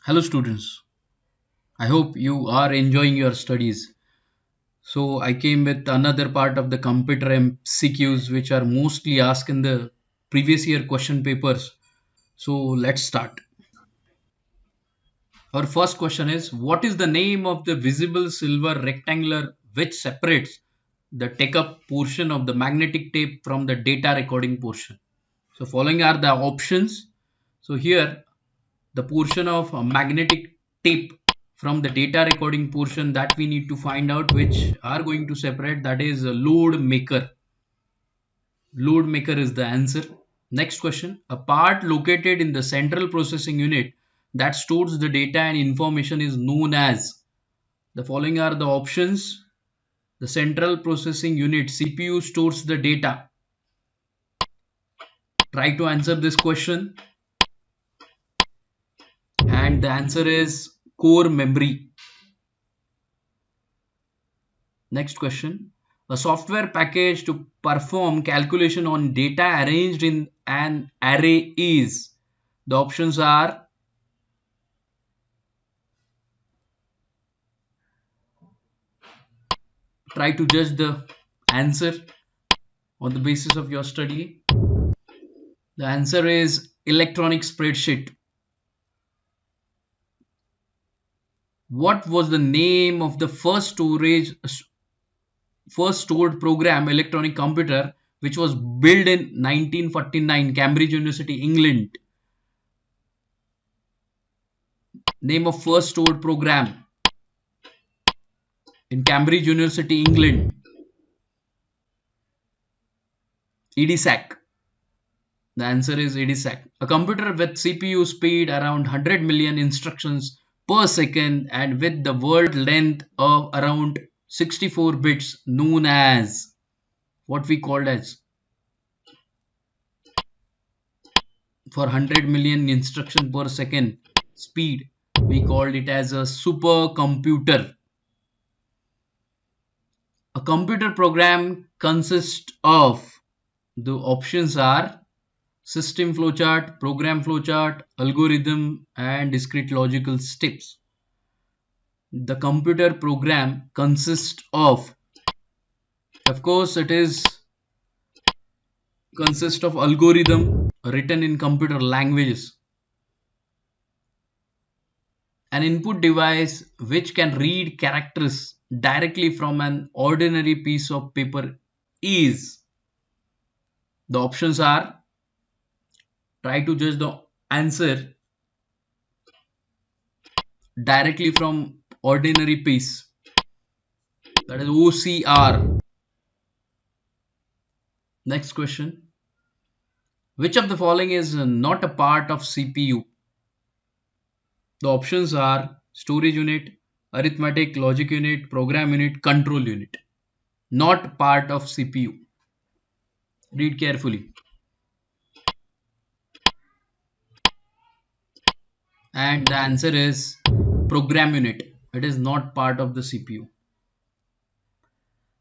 Hello students, I hope you are enjoying your studies. So I came with another part of the computer MCQs which are mostly asked in the previous year question papers. So let's start. Our first question is, what is the name of the visible silver rectangular which separates the take up portion of the magnetic tape from the data recording portion? So following are the options. So here the portion of a magnetic tape from the data recording portion that we need to find out, which are going to separate, that is a load maker. Load maker is the answer. Next question, a part located in the central processing unit that stores the data and information is known as. The following are the options. The central processing unit CPU stores the data. Try to answer this question, and the answer is core memory. Next question. A software package to perform calculation on data arranged in an array is. The options are try to judge the answer on the basis of your study. The answer is electronic spreadsheet. What was the name of the first stored program electronic computer which was built in 1949, Cambridge University, England? Name of first stored program in Cambridge University, England. EDSAC. The answer is EDSAC. A computer with CPU speed around 100 million instructions per second and with the word length of around 64 bits, known as what we called as, for 100 million instruction per second speed, we called it as a supercomputer. A computer program consists of, the options are system flowchart, program flowchart, algorithm, and discrete logical steps. The computer program consists of course, it is consists of algorithm written in computer languages. An input device which can read characters directly from an ordinary piece of paper is. The options are, try to judge the answer, directly from ordinary piece, that is OCR. Next question, which of the following is not a part of CPU? The options are storage unit, arithmetic, logic unit, program unit, control unit. Not part of CPU. Read carefully. And the answer is program unit. It is not part of the CPU.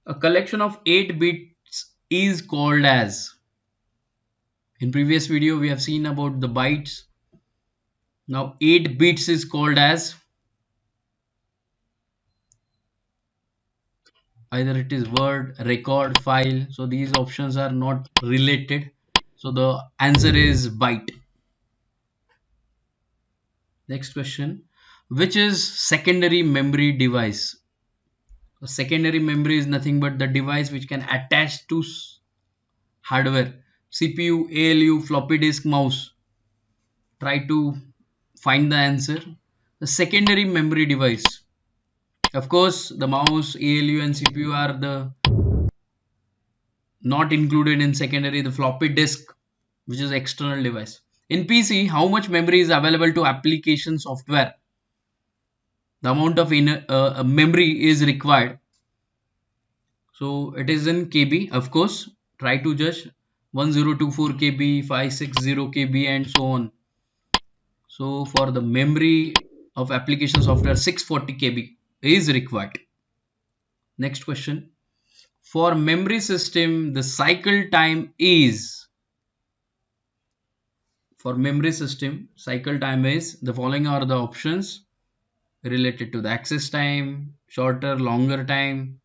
A collection of 8 bits is called as. In previous video we have seen about the bytes. Now 8 bits is called as, either it is word, record, file. So these options are not related. So the answer is byte. Next question, which is secondary memory device? A secondary memory is nothing but the device which can attach to hardware, CPU, ALU, floppy disk, mouse. Try to find the answer. The secondary memory device, of course the mouse, ALU and CPU are the not included in secondary. The floppy disk, which is external device. In PC, how much memory is available to application software? The amount of memory is required. So it is in KB, of course. Try to judge 1024 KB, 560 KB and so on. So for the memory of application software, 640 KB is required. Next question. For memory system, the cycle time is. For memory system, cycle time is the following are the options related to the access time, shorter, longer time.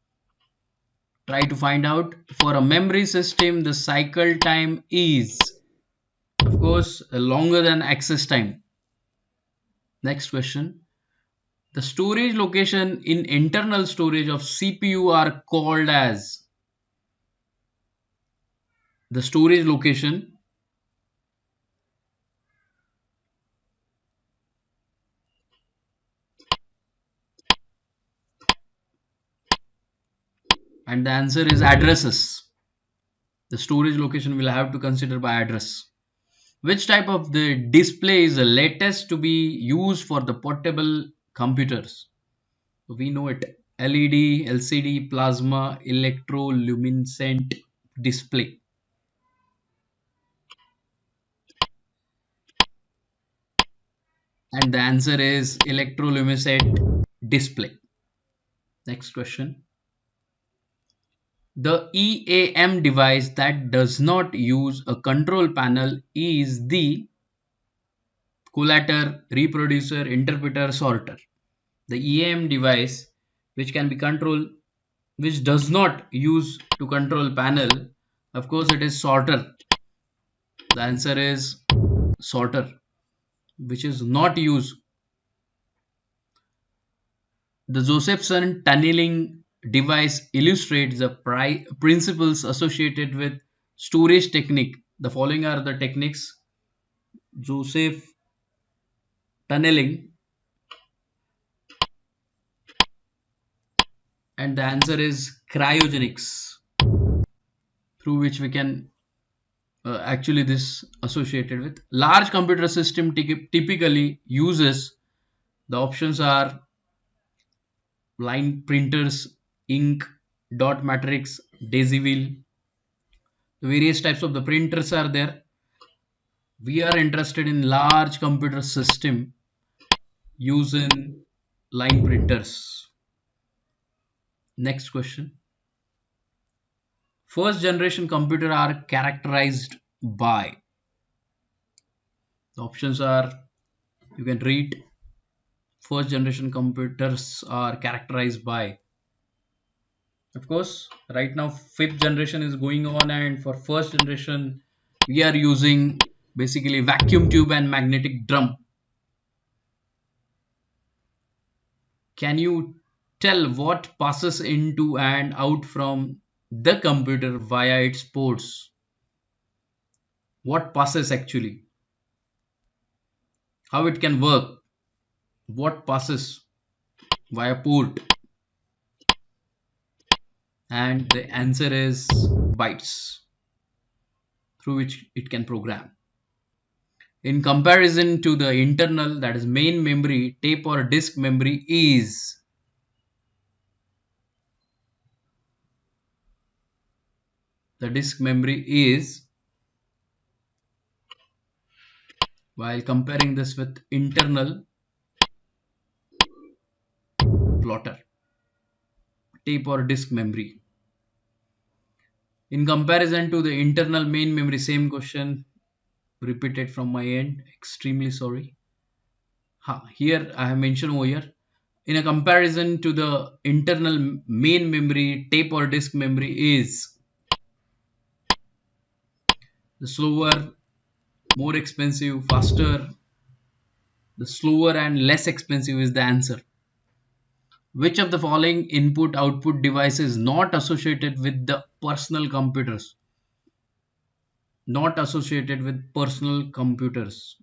Try to find out. For a memory system, the cycle time is, of course, longer than access time. Next question. The storage location in internal storage of CPU are called as, the storage location, and the answer is addresses. The storage location will have to consider by address. Which type of the display is the latest to be used for the portable computers? We know it. LED, LCD, plasma, electroluminescent display. And the answer is electroluminescent display. Next question. The EAM device that does not use a control panel is the collator, reproducer, interpreter, sorter. The EAM device which can be controlled, which does not use to control panel, of course it is sorter. The answer is sorter, which is not used. The Josephson tunneling device illustrates the principles associated with storage technique. The following are the techniques. Joseph tunneling, and the answer is cryogenics, through which we can actually this associated with large computer system typically uses, the options are line printers, ink, dot matrix, daisy wheel. The various types of the printers are there. We are interested in large computer system using line printers. Next question. First generation computer are characterized by. The options are, you can read. First generation computers are characterized by, of course, right now fifth generation is going on, and for first generation we are using basically vacuum tube and magnetic drum. Can you tell what passes into and out from the computer via its ports? What passes actually? How it can work? What passes via port? And the answer is bytes, through which it can program. In comparison to the internal, that is main memory, tape or disk memory is, the disk memory is, while comparing this with internal, plotter, tape or disk memory. In comparison to the internal main memory, same question repeated from my end, extremely sorry. Here I have mentioned over here, in a comparison to the internal main memory, tape or disk memory is, the slower, more expensive, faster, the slower and less expensive is the answer. Which of the following input output devices not associated with the personal computers? Not associated with personal computers.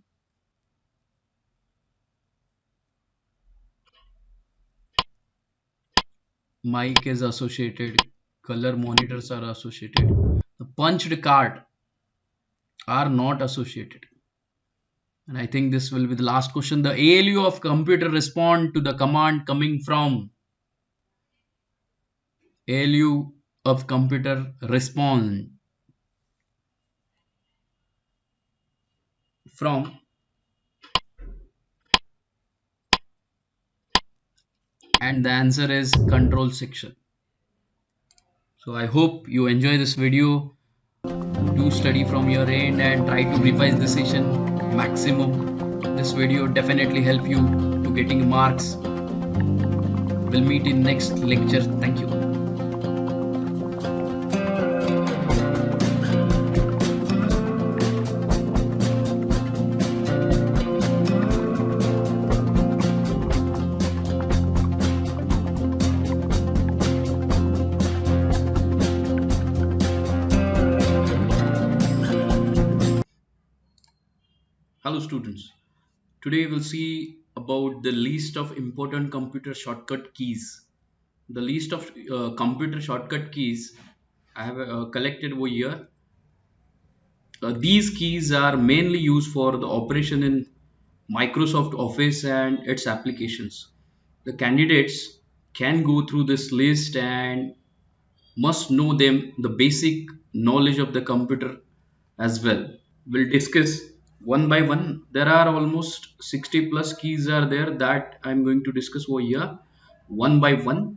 Mic is associated, color monitors are associated, the punched card are not associated. And I think this will be the last question. The ALU of computer respond to the command coming from. ALU of computer respond from, and the answer is control section. So I hope you enjoy this video. Do study from your end and try to revise the session. maximum. This video definitely help you to getting marks. We'll meet in next lecture. Thank you. Hello students. Today we'll see about the list of important computer shortcut keys. The list of computer shortcut keys I have collected over here. These keys are mainly used for the operation in Microsoft Office and its applications. The candidates can go through this list and must know them, the basic knowledge of the computer as well. We'll discuss one by one. There are almost 60 plus keys are there that I'm going to discuss over here one by one.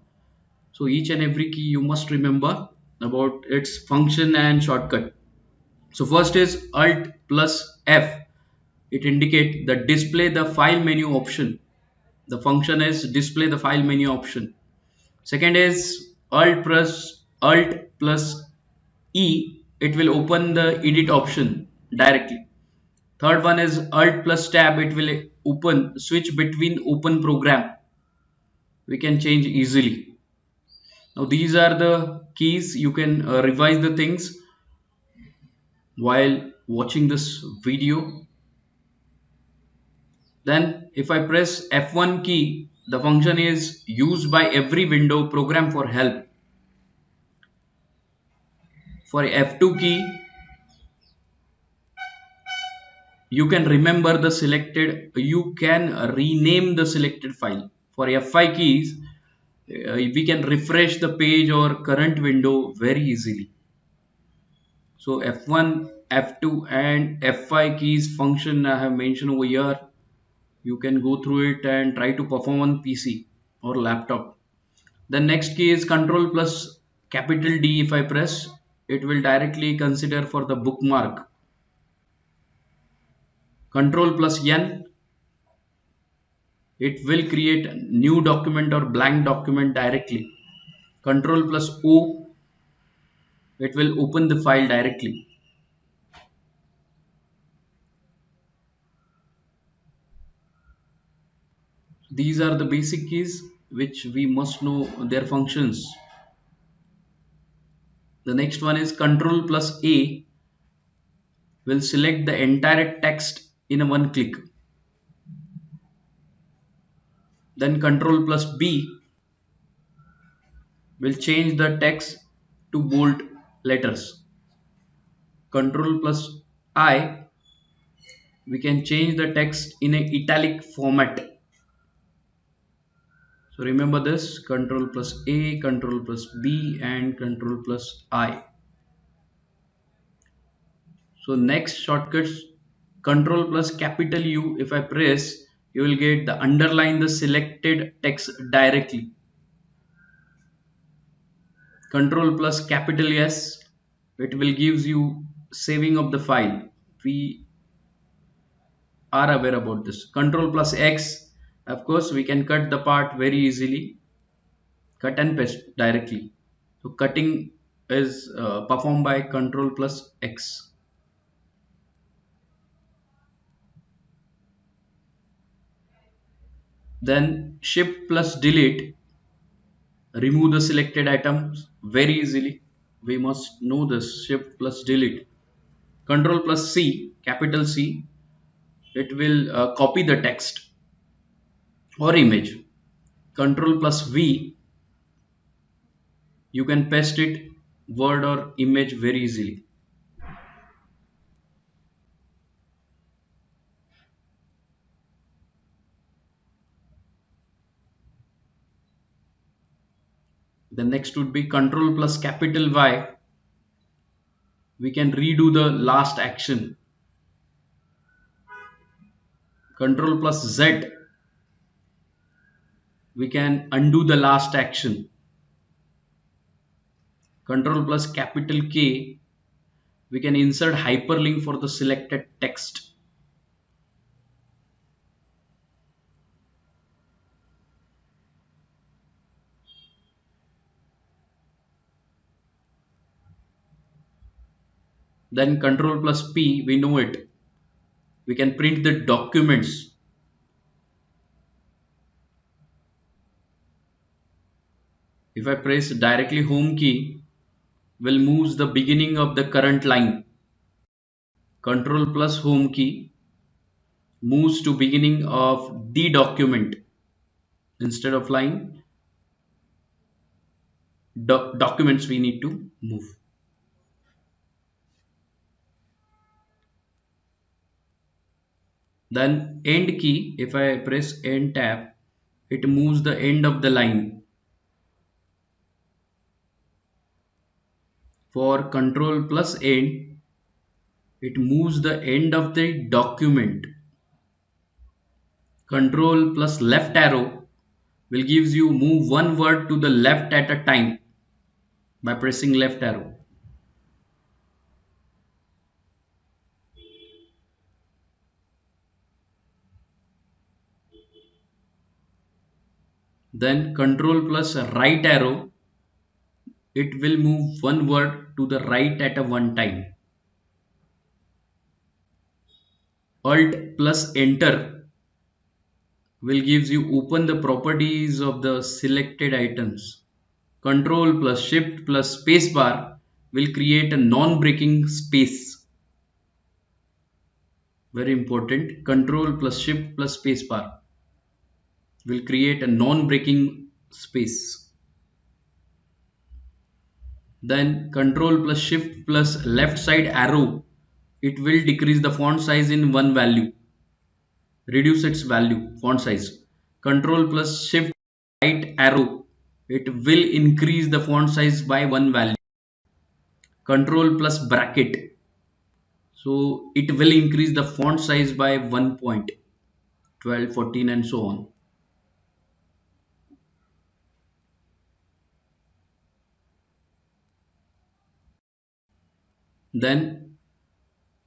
So each and every key you must remember about its function and shortcut. So first is Alt plus F. It indicates the display the file menu option. The function is display the file menu option. Second is Alt plus E. It will open the edit option directly. Third one is Alt plus Tab. It will open switch between open program. We can change easily. Now these are the keys. You can revise the things while watching this video. Then if I press F1 key, the function is used by every window program for help. For F2 key, you can remember the selected, you can rename the selected file. For F5 keys, we can refresh the page or current window very easily. So F1, F2 and F5 keys function I have mentioned over here. You can go through it and try to perform on PC or laptop. The next key is Control plus capital D. If I press, it will directly consider for the bookmark. Control plus N, it will create a new document or blank document directly. Control plus O, it will open the file directly. These are the basic keys which we must know their functions. The next one is Control plus A will select the entire text in a one click. Then Control plus B will change the text to bold letters. Control plus I, we can change the text in a italic format. So remember this, Control plus A, Control plus B and Control plus I. So next shortcuts, Control plus capital U. If I press, you will get the underline the selected text directly. Control plus capital S, it will gives you saving of the file. We are aware about this. Control plus X, of course we can cut the part very easily. Cut and paste directly. So cutting is performed by Control plus X. Then Shift plus delete, remove the selected items very easily. We must know this, Shift plus delete. Control plus C, capital C, it will copy the text or image. Control plus V, you can paste it word or image very easily. The next would be Control plus capital Y. We can redo the last action. Control plus Z, we can undo the last action. Control plus capital K, we can insert hyperlink for the selected text. Then control plus P, we know it. We can print the documents. If I press directly home key, will moves the beginning of the current line. Control plus home key moves to beginning of the document. Instead of line, documents we need to move. Then end key, if I press end tab, it moves the end of the line. For control plus end, it moves the end of the document. Control plus left arrow will gives you move one word to the left at a time by pressing left arrow. Then control plus right arrow, it will move one word to the right at a one time. Alt plus enter will gives you open the properties of the selected items. Control plus shift plus spacebar will create a non-breaking space. Very important. Control plus shift plus spacebar will create a non-breaking space. Then control plus shift plus left side arrow, it will decrease the font size in one value. Reduce its value, font size. Control plus shift right arrow, it will increase the font size by one value. Control plus bracket, so it will increase the font size by 1 point, 12, 14 and so on. Then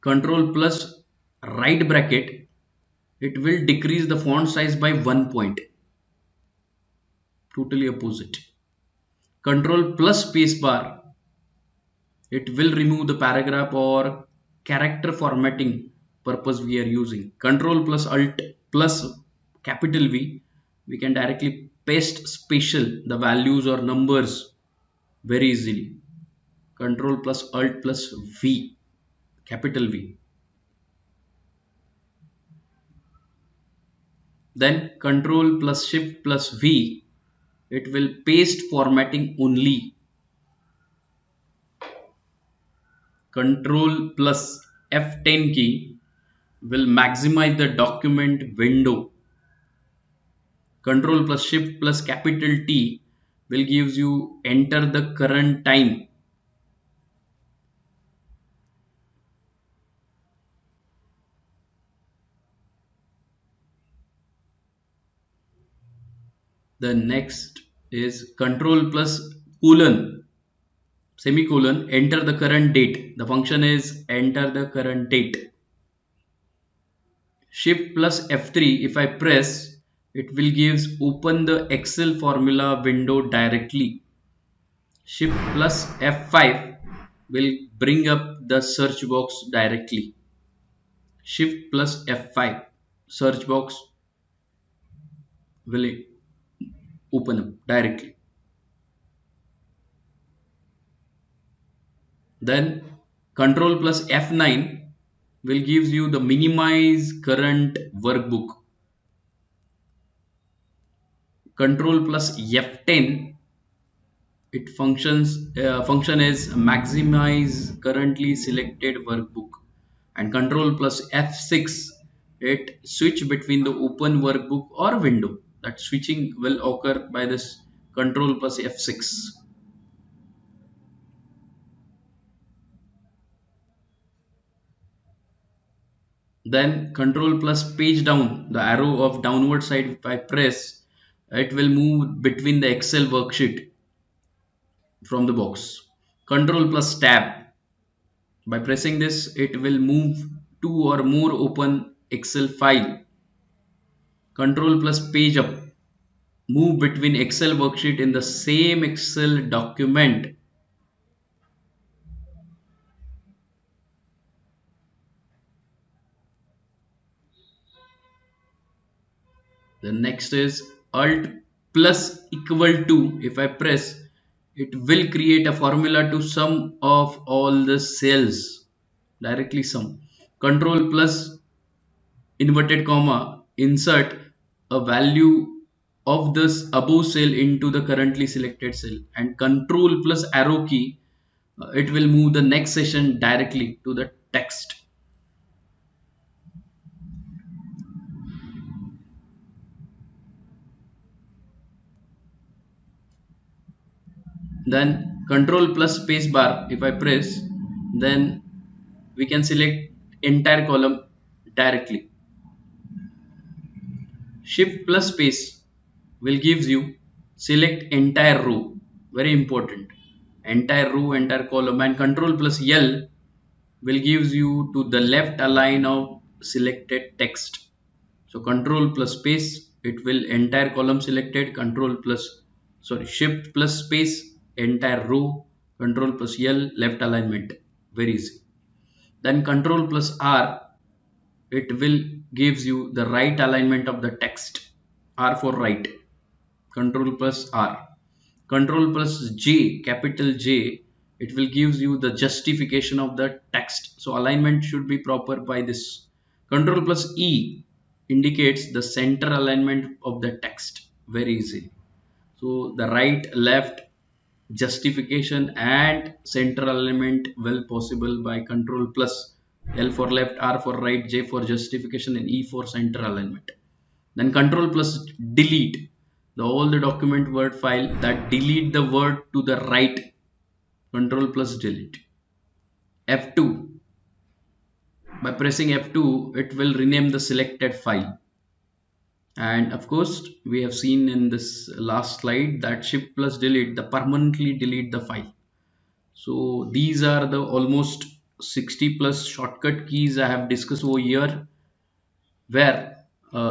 control plus right bracket, it will decrease the font size by 1 point, totally opposite. Control plus spacebar, it will remove the paragraph or character formatting purpose we are using. Control plus alt plus capital V, we can directly paste special the values or numbers very easily. Control plus alt plus V, capital V. Then control plus shift plus V, it will paste formatting only. Control plus F10 key will maximize the document window. Control plus shift plus capital T will gives you enter the current time. The next is control plus colon, semicolon, enter the current date. The function is enter the current date. Shift plus F3, if I press, it will gives open the Excel formula window directly. Shift plus F5 will bring up the search box directly. Shift plus F5, search box will open up directly. Then control plus F9 will gives you the minimize current workbook. Control plus F10, it function is maximize currently selected workbook. And control plus F6, it switch between the open workbook or window. That switching will occur by this control plus F6. Then control plus page down, the arrow of downward side, if I press, it will move between the Excel worksheet from the box. Control plus tab, by pressing this, it will move two or more open Excel file. Control plus page up, move between Excel worksheet in the same Excel document. Control plus F11, it will gives you the minimize currently selected workbook. And control plus F12, it will gives you the minimize currently selected workbook. And control plus F13, it will gives you the minimize currently selected workbook. And control plus F14, it will gives you the minimize currently selected workbook. And control plus F15, it will gives you the minimize currently selected workbook. The next is Alt plus equal to. If I press, it will create a formula to sum of all the cells. Directly sum. Control plus inverted comma, insert a value of this above cell into the currently selected cell, and control plus arrow key, it will move the next session directly to the text. Then control plus space bar, if I press, then we can select entire column directly. Shift plus space will gives you select entire row, very important, entire row, entire column, and control plus L will gives you to the left align of selected text. So control plus space, it will entire column selected, control plus shift plus space, entire row, control plus L, left alignment, very easy. Then control plus R, it will gives you the right alignment of the text, R for right, control plus R. Control plus J, capital J, it will gives you the justification of the text. So alignment should be proper by this. Control plus E indicates the center alignment of the text, very easy. So the right, left, justification and center alignment will possible by control plus L for left, R for right, J for justification, and E for center alignment. Then control plus delete the all the document word file that delete the word to the right, control plus delete. F2, by pressing F2 it will rename the selected file. And of course we have seen in this last slide that shift plus delete the permanently delete the file. So these are the almost 60 plus shortcut keys I have discussed over here, where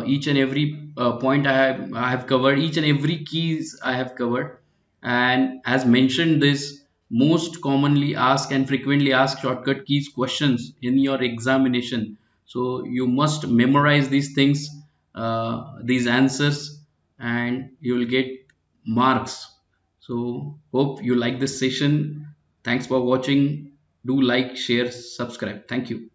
each and every point I have covered, each and every keys I have covered. And as mentioned, this most commonly asked and frequently asked shortcut keys questions in your examination. So you must memorize these things, these answers, and you will get marks. So hope you like this session. Thanks for watching. Do like, share, subscribe. Thank you.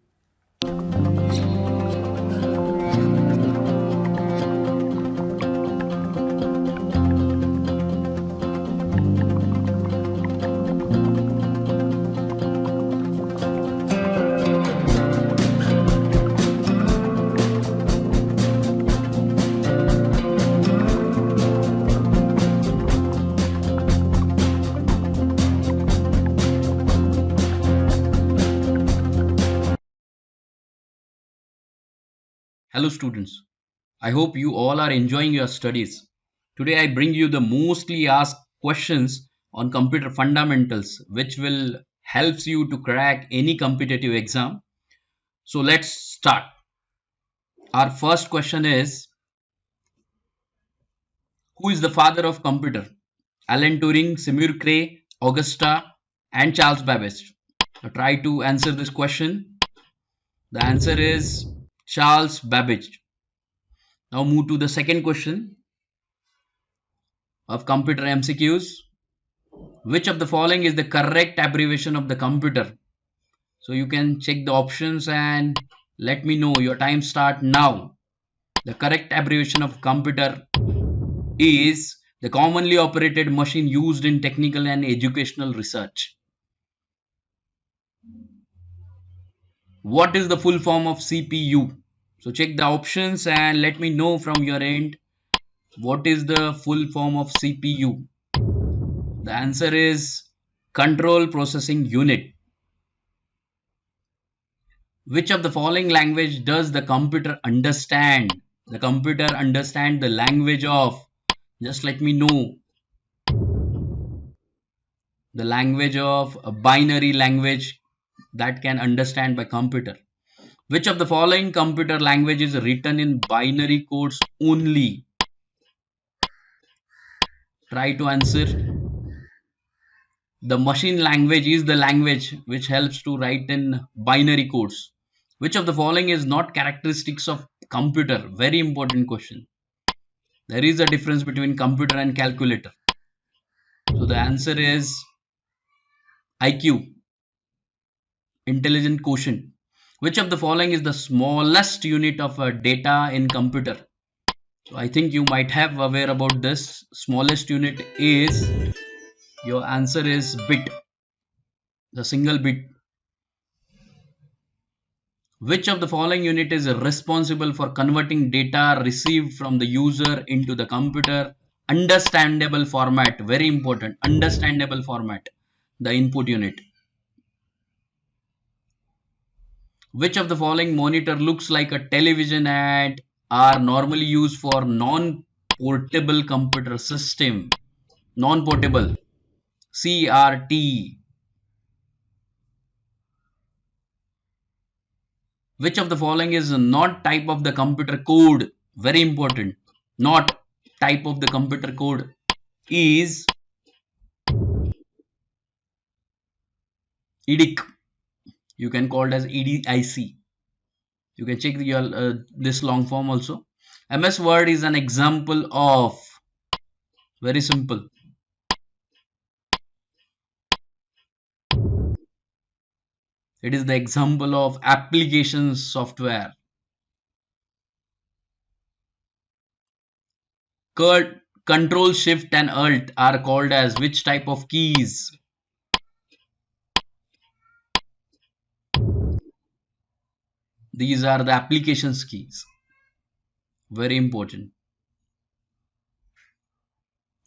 Hello students, I hope you all are enjoying your studies. Today I bring you the mostly asked questions on computer fundamentals which will helps you to crack any competitive exam. So let's start. Our first question is, who is the father of computer? Alan Turing, Seymour Cray, Augusta, and Charles Babbage. So try to answer this question. The answer is Charles Babbage. Now move to the second question of computer MCQs. Which of the following is the correct abbreviation of the computer? So you can check the options and let me know. Your time start now. The correct abbreviation of computer is the commonly operated machine used in technical and educational research. What is the full form of CPU? So check the options and let me know from your end what is the full form of CPU. The answer is Control Processing Unit. Which of the following language does the computer understand? The computer understands the language of, just let me know, the language of a binary language that can understand by computer. Which of the following computer language is written in binary codes only? Try to answer. The machine language is the language which helps to write in binary codes. Which of the following is not characteristics of computer? Very important question. There is a difference between computer and calculator. So the answer is IQ, intelligent quotient. Which of the following is the smallest unit of data in computer? So I think you might have aware about this. Smallest unit is, your answer is bit, the single bit. Which of the following unit is responsible for converting data received from the user into the computer understandable format? Very important, understandable format, the input unit. Which of the following monitor looks like a television and are normally used for non-portable computer system? Non-portable, CRT. Which of the following is not type of the computer code? Very important. Not type of the computer code is EDIC. You can call it as EDIC. You can check this long form also. MS Word is an example of, very simple. It is the example of application software. Control, Shift and Alt are called as which type of keys? These are the applications keys. Very important.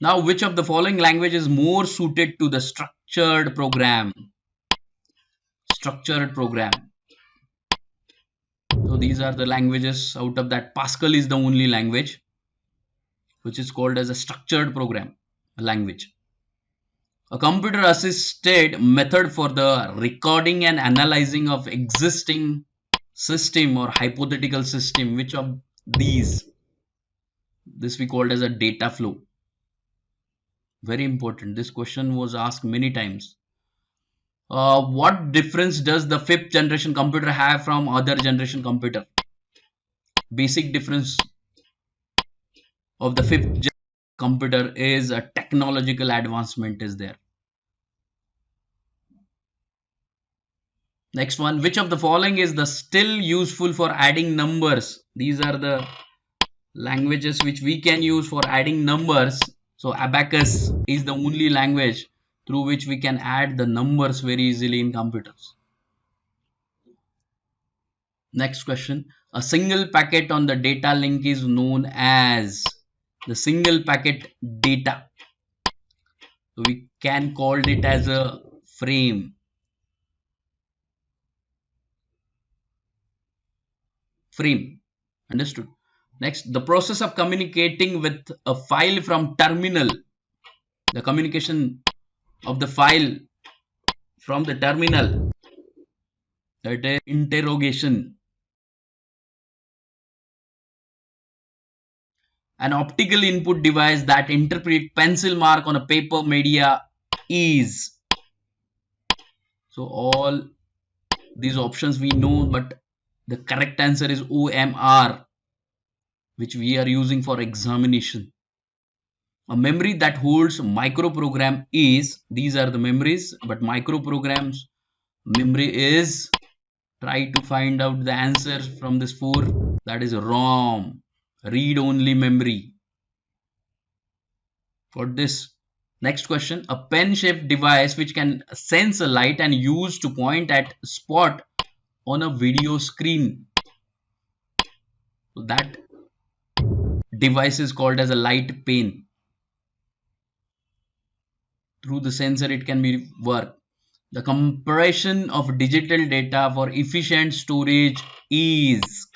Now, which of the following language is more suited to the structured program? Structured program. So these are the languages. Out of that, Pascal is the only language which is called as a structured program language. A computer assisted method for the recording and analyzing of existing system or hypothetical system. Which of these? This we called as a data flow. Very important. This question was asked many times. What difference does the 5th generation computer have from other generation computer? Basic difference of the 5th generation computer is a technological advancement is there. Next one, which of the following is the still useful for adding numbers? These are the languages which we can use for adding numbers. So abacus is the only language through which we can add the numbers very easily in computers. Next question, a single packet on the data link is known as the single packet data. So we can call it as a frame. Frame. Understood. Next, the process of communicating with a file from terminal. The communication of the file from the terminal, that is interrogation. An optical input device that interprets pencil mark on a paper media is. So all these options we know, but the correct answer is OMR, which we are using for examination. A memory that holds microprogram is, these are the memories, but microprograms memory is, try to find out the answer from this 4, that is ROM, read only memory. For this, next question, a pen shaped device which can sense a light and use to point at spot on a video screen. So that device is called as a light pen. Through the sensor it can be work. The compression of digital data for efficient storage is.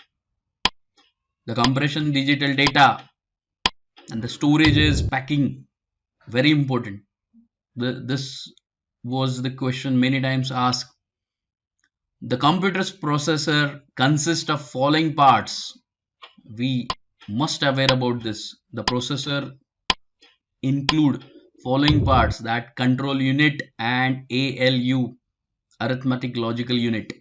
The compression digital data and the storage is packing. Very important. This was the question many times asked. The computer's processor consists of following parts. We must aware about this. The processor include following parts, that control unit and ALU, arithmetic logical unit.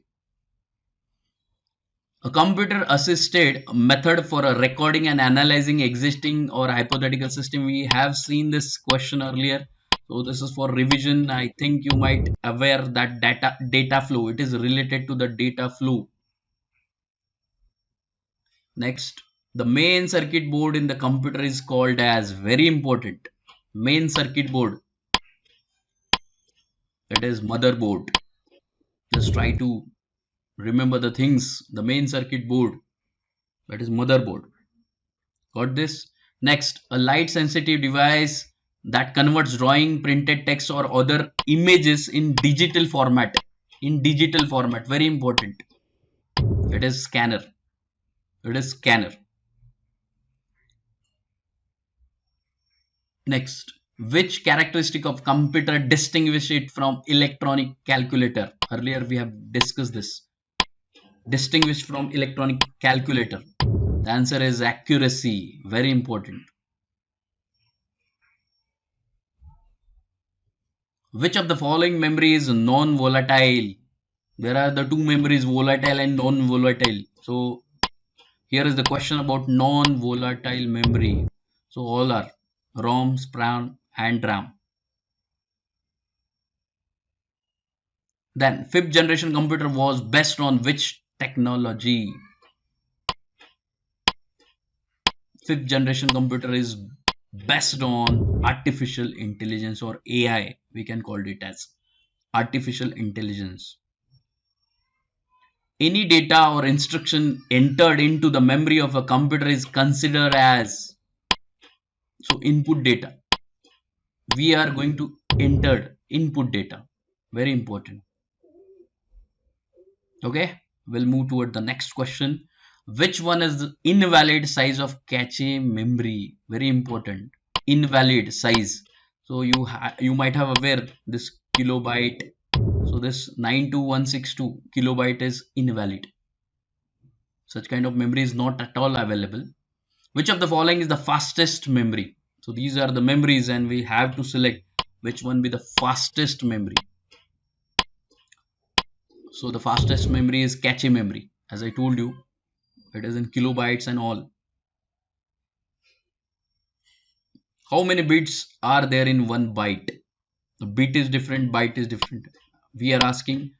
A computer assisted method for a recording and analyzing existing or hypothetical system. We have seen this question earlier. So this is for revision. I think you might aware that data flow. It is related to the data flow. Next, the main circuit board in the computer is called as, very important, main circuit board. It is motherboard. Just try to remember the things. The main circuit board, that is motherboard. Got this? Next, a light sensitive device that converts drawing, printed text or other images in digital format. In digital format, very important. It is scanner. It is scanner. Next, which characteristic of computer distinguish it from electronic calculator? Earlier we have discussed this. Distinguished from electronic calculator. The answer is accuracy. Very important. Which of the following memory is non-volatile? There are the two memories, volatile and non-volatile. So here is the question about non-volatile memory. So all are ROM, SPRAM and RAM. Then fifth generation computer was based on which technology? Fifth generation computer is based on artificial intelligence, or AI, we can call it as artificial intelligence. Any data or instruction entered into the memory of a computer is considered as, so input data. We are going to enter input data. Very important. Okay, we'll move toward the next question. Which one is the invalid size of cache memory? Very important. Invalid size. So you might have aware this kilobyte. So this 92162 kilobyte is invalid. Such kind of memory is not at all available. Which of the following is the fastest memory? So these are the memories and we have to select which one be the fastest memory. So the fastest memory is cache memory. As I told you, it is in kilobytes and all. How many bits are there in one byte? The bit is different, byte is different. We are asking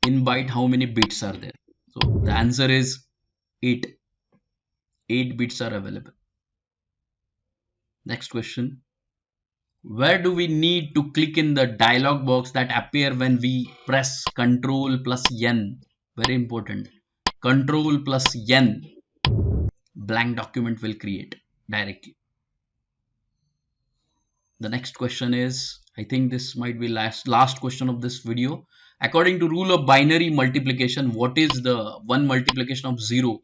in byte how many bits are there. So the answer is 8. 8 bits are available. Next question. Where do we need to click in the dialog box that appear when we press Ctrl plus N? Very important. Ctrl plus N. Blank document will create directly. The next question is, I think this might be last question of this video. According to rule of binary multiplication, what is the one multiplication of 0?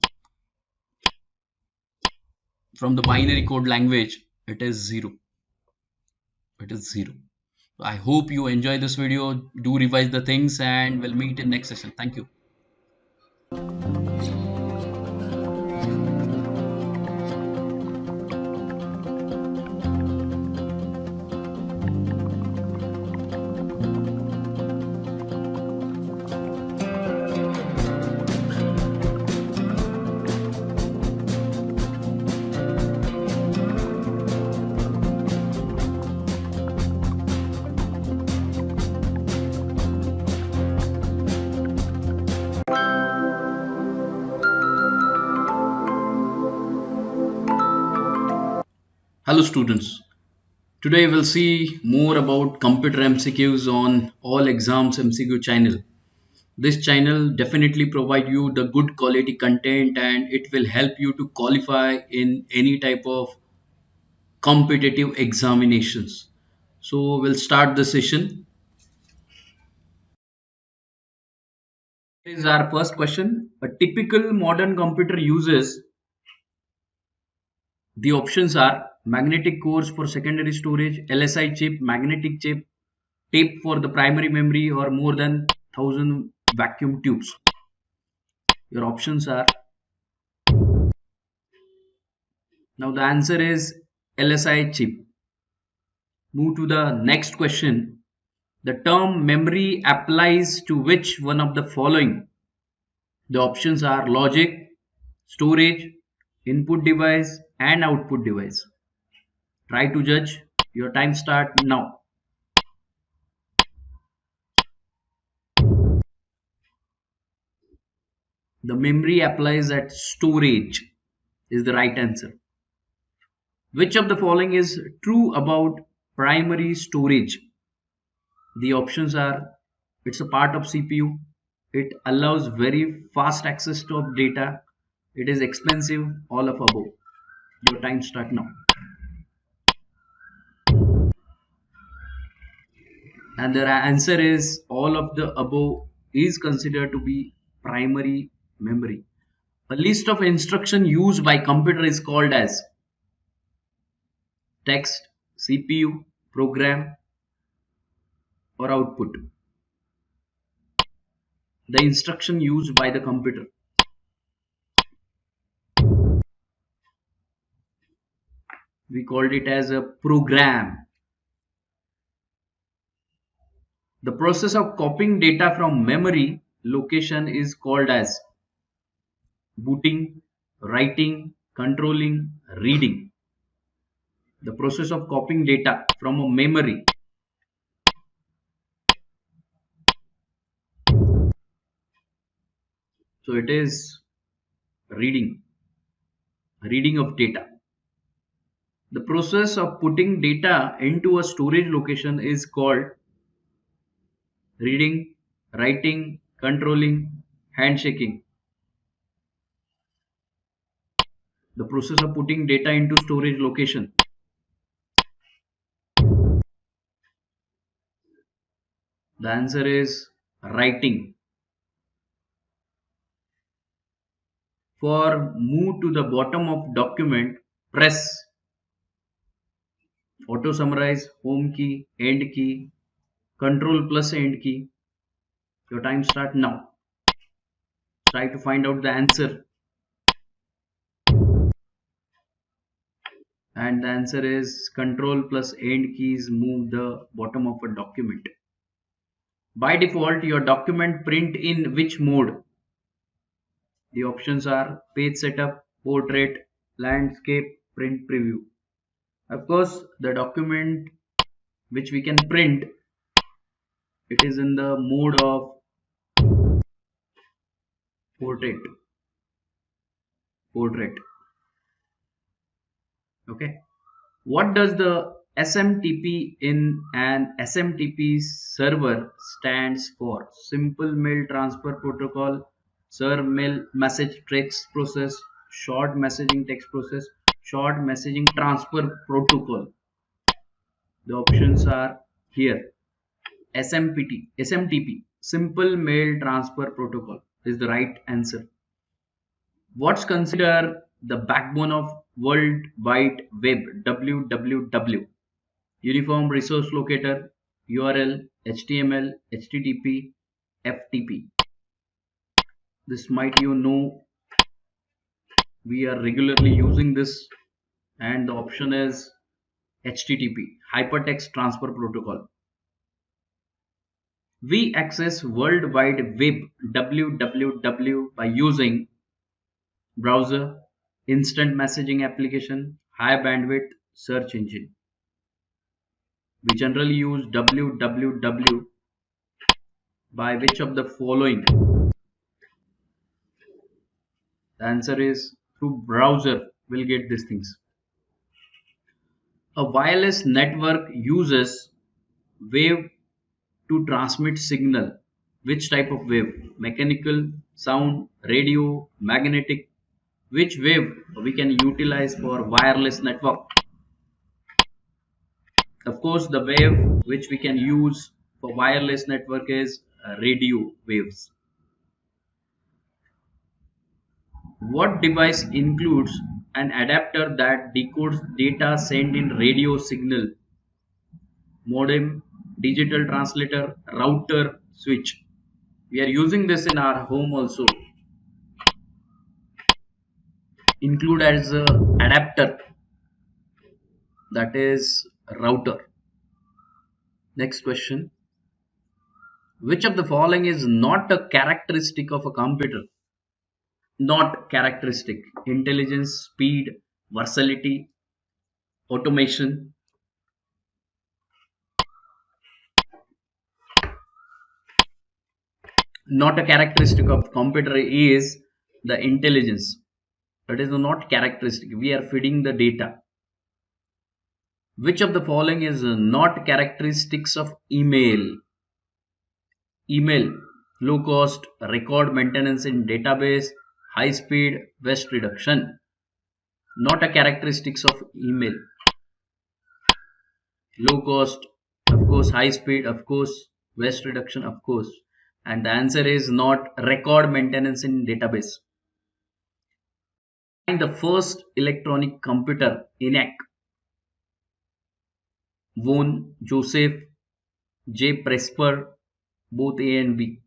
From the binary code language, it is 0. It is 0. I hope you enjoy this video. Do revise the things and we'll meet in next session. Thank you. Hello students, today we'll see more about computer MCQs on All Exams MCQ channel. This channel definitely provide you the good quality content and it will help you to qualify in any type of competitive examinations. So we'll start the session. Here is our first question. A typical modern computer uses, the options are magnetic cores for secondary storage, LSI chip, magnetic chip, tape for the primary memory, or more than 1000 vacuum tubes. Your options are, now the answer is LSI chip. Move to the next question. The term memory applies to which one of the following? The options are logic, storage, input device, and output device. Try to judge. Your time start now. The memory applies at storage is the right answer. Which of the following is true about primary storage? The options are it's a part of CPU, it allows very fast access to data, it is expensive, all of above. Your time start now. And the answer is all of the above is considered to be primary memory. A list of instruction used by computer is called as text, CPU, program, or output. The instruction used by the computer. We called it as a program. The process of copying data from memory location is called as booting, writing, controlling, reading. The process of copying data from a memory. So it is reading, reading of data. The process of putting data into a storage location is called reading, writing, controlling, handshaking. The process of putting data into storage location. The answer is writing. For move to the bottom of document, press auto summarize, home key, end key, control plus end key. Your time start now. Try to find out the answer. And the answer is control plus end keys move the bottom of a document. By default, your document print in which mode? The options are page setup, portrait, landscape, print preview. Of course, the document which we can print, it is in the mode of portrait. Okay. What does the SMTP in an SMTP server stands for? Simple Mail Transfer Protocol, Serve Mail Message Text Process, Short Messaging Text Process, Short Messaging Transfer Protocol. The options are here. SMTP, Simple Mail Transfer Protocol is the right answer. What's considered the backbone of World Wide Web, WWW? Uniform Resource Locator, URL, HTML, HTTP, FTP. This might you know we are regularly using this, and the option is HTTP, Hypertext Transfer Protocol. We access World Wide Web, WWW, by using browser, instant messaging application, high bandwidth search engine. We generally use www by which of the following? The answer is through browser we'll get these things. A wireless network uses wave to transmit signal. Which type of wave? Mechanical, sound, radio, magnetic. Which wave we can utilize for wireless network? Of course, the wave which we can use for wireless network is radio waves. What device includes an adapter that decodes data sent in radio signal? Modem, digital translator, router, switch. We are using this in our home also. Include as a adapter, that is router. Next question. Which of the following is not a characteristic of a computer? Not characteristic. Intelligence, speed, versatility, automation. Not a characteristic of computer is the intelligence. That is not characteristic. We are feeding the data. Which of the following is not characteristics of email? Email, low cost, record maintenance in database, high speed, waste reduction. Not a characteristics of email. Low cost, of course, high speed, of course, waste reduction, of course. And the answer is not record maintenance in database. And the first electronic computer, ENIAC. Von Joseph J. Presper, both A and B.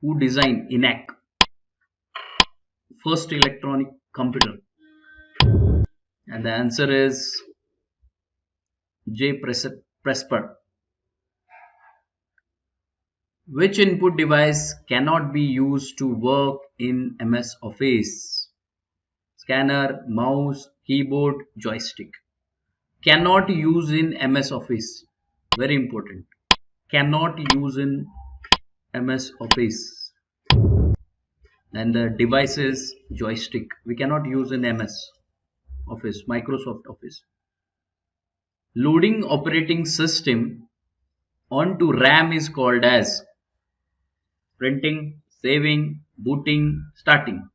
Who designed ENIAC? First electronic computer. And the answer is J. Presper. Which input device cannot be used to work in MS Office? Scanner, mouse, keyboard, joystick. Cannot use in MS Office. Very important. Cannot use in MS Office. And the device is joystick. We cannot use in MS Office, Microsoft Office. Loading operating system onto RAM is called as printing, saving, booting, starting.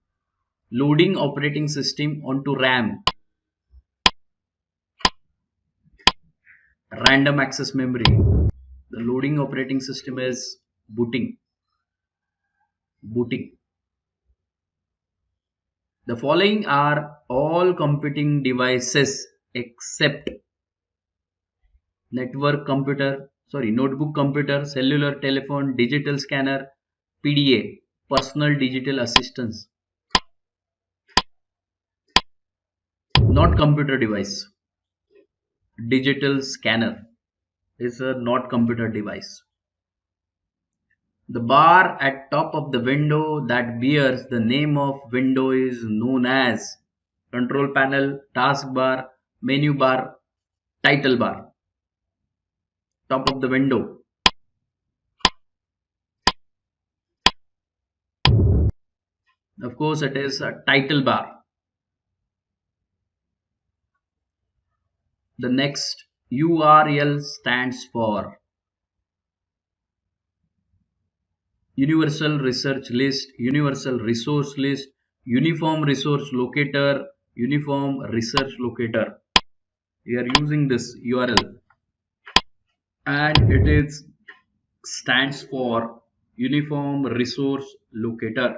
Loading operating system onto RAM. Random access memory. The loading operating system is booting. Booting. The following are all computing devices except notebook computer, cellular telephone, digital scanner, PDA, personal digital assistants. Not computer device. Digital scanner is a not computer device. The bar at top of the window that bears the name of window is known as control panel, task bar, menu bar, title bar. Top of the window. Of course, it is a title bar. The next URL stands for Universal Research List, Universal Resource List, Uniform Resource Locator, Uniform Research Locator. We are using this URL and it is stands for Uniform Resource Locator.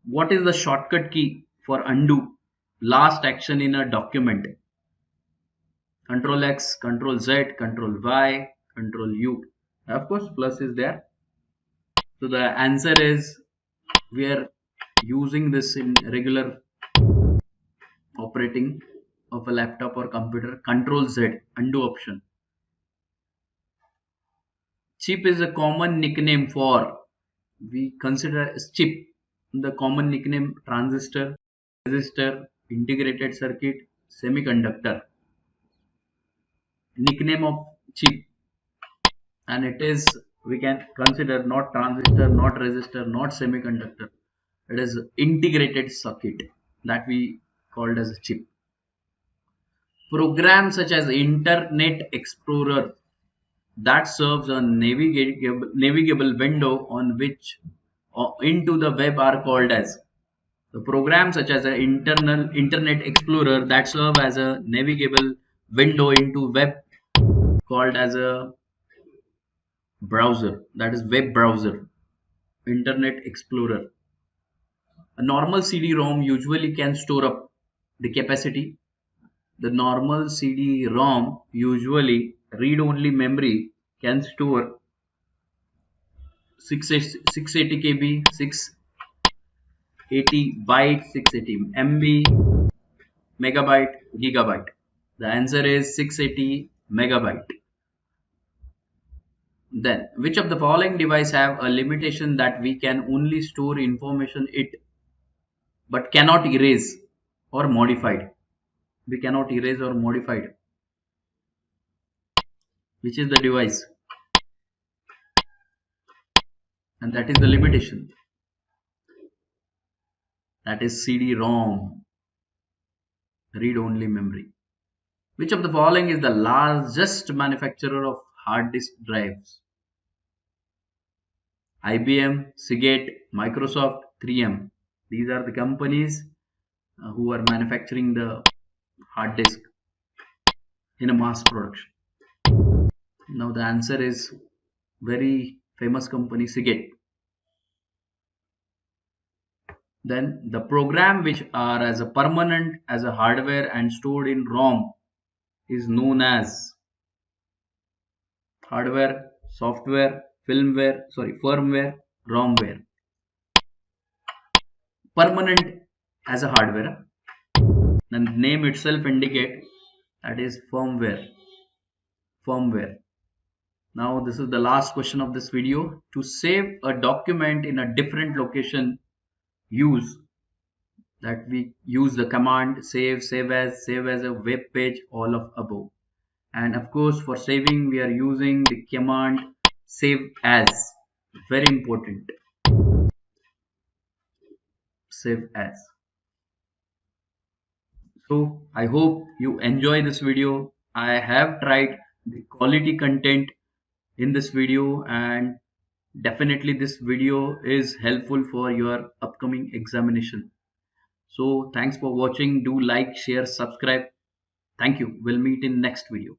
What is the shortcut key for undo last action in a document? Control X, Control Z, Control Y, Control U. Of course, plus is there. So the answer is we are using this in regular operating of a laptop or computer. Control Z, undo option. Chip is a common nickname for, we consider as chip, the common nickname transistor, resistor, integrated circuit, semiconductor. Nickname of chip, and it is, we can consider not transistor, not resistor, not semiconductor. It is integrated circuit that we called as a chip. Programs such as Internet Explorer that serves a navigable window on which into the web are called as. The programs such as an Internet Explorer that serve as a navigable window into web called as a browser, that is web browser, Internet Explorer. A normal CD-ROM usually can store up the capacity. The normal CD-ROM usually read-only memory can store 680 KB, 680 byte, 680 MB, megabyte, gigabyte. The answer is 680 megabyte. Then, which of the following device have a limitation that we can only store information it but cannot erase or modified? We cannot erase or modified. Which is the device? And that is the limitation. That is CD-ROM, read-only memory. Which of the following is the largest manufacturer of hard disk drives? IBM, Seagate, Microsoft, 3M. These are the companies who are manufacturing the hard disk in a mass production. Now the answer is very famous company, Seagate. Then the program which are as a permanent as a hardware and stored in ROM is known as hardware, software, firmware, ROMware. Permanent as a hardware, and the name itself indicate that is firmware. Now this is the last question of this video. To save a document in a different location, we use the command save as a web page, all of above. And of course, for saving we are using the command save as. Very important. Save as. So I hope you enjoy this video. I have tried the quality content in this video, and definitely this video is helpful for your upcoming examination. So thanks for watching. Do like, share, subscribe. Thank you. We'll meet in next video.